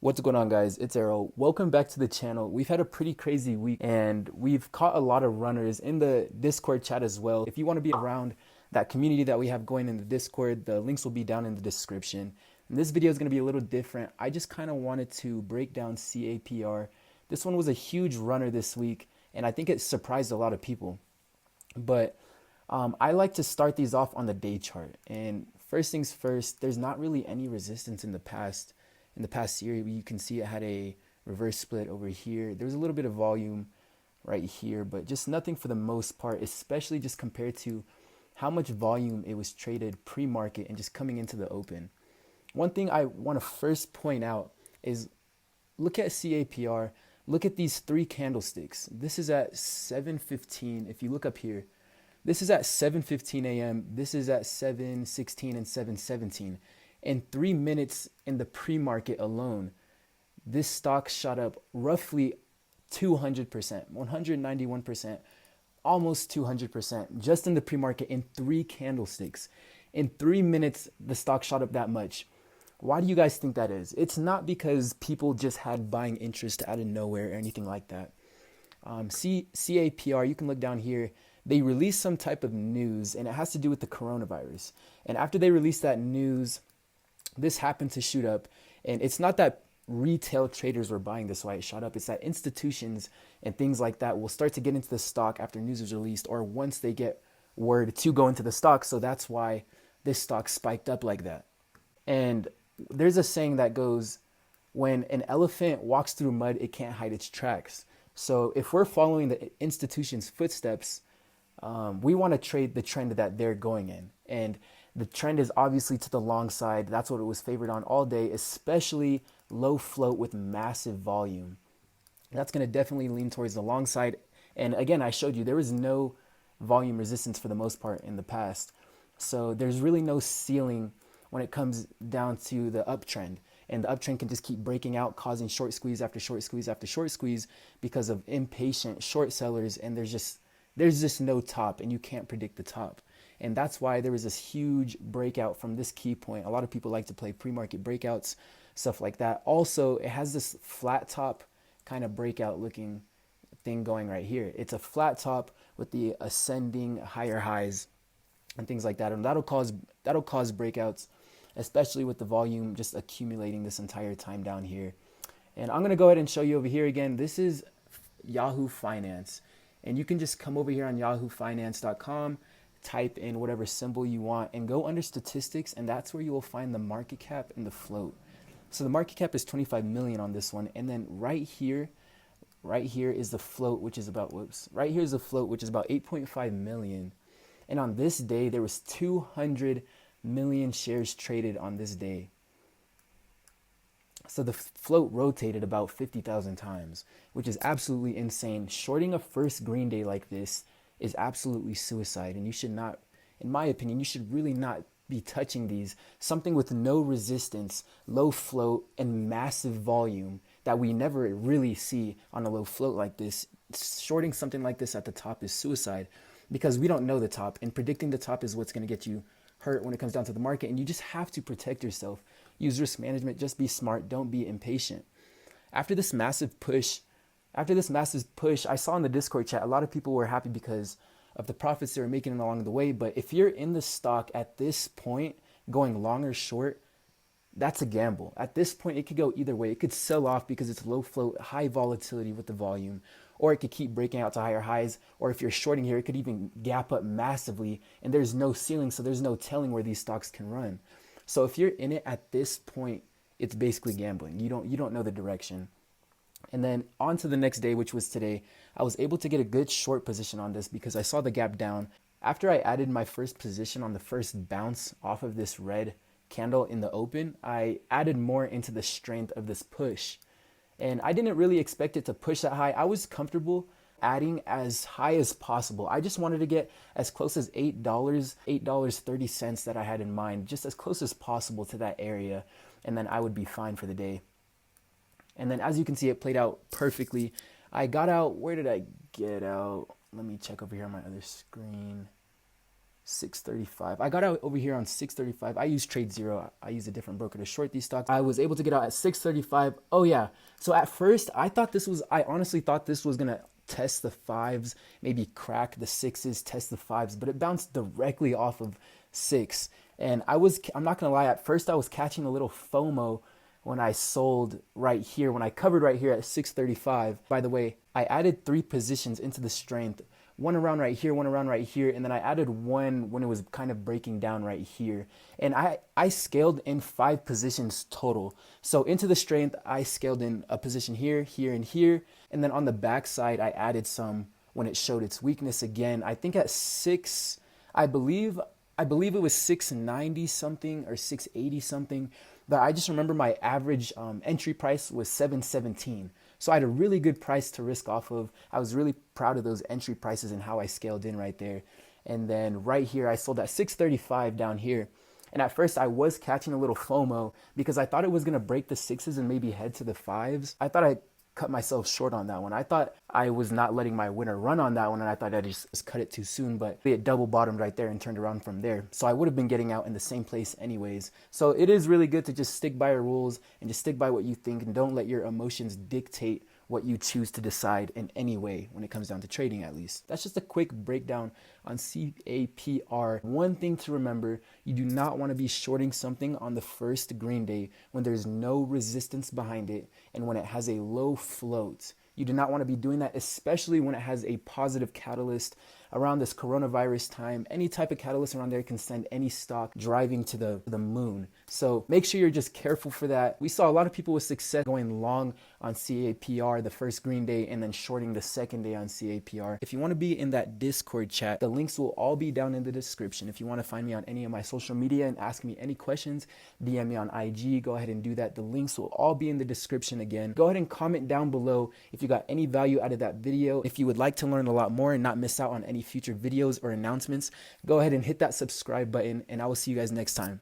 What's going on, guys? It's Errol. Welcome back to the channel. We've had a pretty crazy week and we've caught a lot of runners in the Discord chat as well. If you want to be around that community that we have going in the Discord, the links will be down in the description. And this video is going to be a little different. I just kind of wanted to break down CAPR. This one was a huge runner this week and I think it surprised a lot of people. But I like to start these off on the day chart. And first things first, there's not really any resistance in the past. In the past year, you can see it had a reverse split over here. There was a little bit of volume right here, but just nothing for the most part, especially just compared to how much volume it was traded pre-market and just coming into the open. One thing I want to first point out is look at CAPR. Look at these three candlesticks. This is at 7:15. If you look up here, this is at 7:15 a.m. This is at 7:16 and 7:17. In 3 minutes in the pre-market alone, this stock shot up roughly 200%, 191%, almost 200% just in the pre-market in three candlesticks. In 3 minutes, the stock shot up that much. Why do you guys think that is? It's not because people just had buying interest out of nowhere or anything like that. CAPR, you can look down here. They released some type of news, and it has to do with the coronavirus. And after they released that news, this happened to shoot up. And it's not that retail traders were buying this why it shot up. It's that institutions and things like that will start to get into the stock after news is released or once they get word to go into the stock. So that's why this stock spiked up like that. And there's a saying that goes, when an elephant walks through mud, it can't hide its tracks. So if we're following the institution's footsteps, we want to trade the trend that they're going in. And the trend is obviously to the long side. That's what it was favored on all day, especially low float with massive volume. That's going to definitely lean towards the long side. And again, I showed you there was no volume resistance for the most part in the past. So there's really no ceiling when it comes down to the uptrend. And the uptrend can just keep breaking out, causing short squeeze after short squeeze after short squeeze because of impatient short sellers. And there's just no top, and you can't predict the top. And that's why there was this huge breakout from this key point. A lot of people like to play pre-market breakouts, stuff like that. Also, it has this flat top kind of breakout looking thing going right here. It's a flat top with the ascending higher highs and things like that. And that'll cause breakouts, especially with the volume just accumulating this entire time down here. And I'm going to go ahead and show you over here again. This is Yahoo Finance. And you can just come over here on yahoofinance.com, type in whatever symbol you want, and go under statistics, and that's where you will find the market cap and the float. So the market cap is 25 million on this one, and then right here is the float, which is about, right here is the float, which is about 8.5 million. And on this day, there was 200 million shares traded on this day. So the float rotated about 50,000 times, which is absolutely insane. Shorting a first green day like this is absolutely suicide, and you should not, in my opinion, you should really not be touching these. Something with no resistance, low float, and massive volume that we never really see on a low float like this. Shorting something like this at the top is suicide because we don't know the top, and predicting the top is what's going to get you hurt when it comes down to the market, and you just have to protect yourself. Use risk management, just be smart, don't be impatient. After this massive push, I saw in the Discord chat, a lot of people were happy because of the profits they were making along the way. But if you're in the stock at this point, going long or short, that's a gamble. At this point, it could go either way. It could sell off because it's low float, high volatility with the volume, or it could keep breaking out to higher highs. Or if you're shorting here, it could even gap up massively, and there's no ceiling, so there's no telling where these stocks can run. So if you're in it at this point, it's basically gambling. You don't know the direction. And then on to the next day, which was today, I was able to get a good short position on this because I saw the gap down. After I added my first position on the first bounce off of this red candle in the open, I added more into the strength of this push. And I didn't really expect it to push that high. I was comfortable adding as high as possible. I just wanted to get as close as $8.30 that I had in mind, just as close as possible to that area, and then I would be fine for the day. And then as you can see, it played out perfectly. I got out. Where did I get out? Let me check over here on my other screen. 635. I got out over here on 635. I use TradeZero. I use a different broker to short these stocks. I was able to get out at 635. Oh yeah. So at first I honestly thought this was gonna test the fives, maybe crack the sixes, test the fives, but it bounced directly off of 6. And I'm not gonna lie, at first I was catching a little FOMO when I sold right here, when I covered right here at 635. By the way, I added 3 positions into the strength, one around right here, one around right here, and then I added one when it was kind of breaking down right here. And I scaled in 5 positions total. So into the strength, I scaled in a position here, here, and here. And then on the back side, I added some when it showed its weakness again. I think at 6, I believe it was 690 something or 680 something. But I just remember my average entry price was 717. So I had a really good price to risk off of. I was really proud of those entry prices and how I scaled in right there. And then right here, I sold at 635 down here. And at first I was catching a little FOMO because I thought it was going to break the 6s and maybe head to the 5s. I thought I cut myself short on that one. I thought I was not letting my winner run on that one, and I thought I just cut it too soon, but it double bottomed right there and turned around from there. So I would have been getting out in the same place anyways. So it is really good to just stick by your rules and just stick by what you think, and don't let your emotions dictate what you choose to decide in any way when it comes down to trading, at least. That's just a quick breakdown on CAPR. One thing to remember, you do not want to be shorting something on the first green day when there's no resistance behind it and when it has a low float. You do not want to be doing that, especially when it has a positive catalyst around this coronavirus time. Any type of catalyst around there can send any stock driving to the moon. So make sure you're just careful for that. We saw a lot of people with success going long on CAPR the first green day and then shorting the second day on CAPR. If you want to be in that Discord chat, the links will all be down in the description. If you want to find me on any of my social media and ask me any questions, DM me on IG, go ahead and do that. The links will all be in the description again. Go ahead and comment down below if you got any value out of that video. If you would like to learn a lot more and not miss out on any future videos or announcements, go ahead and hit that subscribe button, and I will see you guys next time.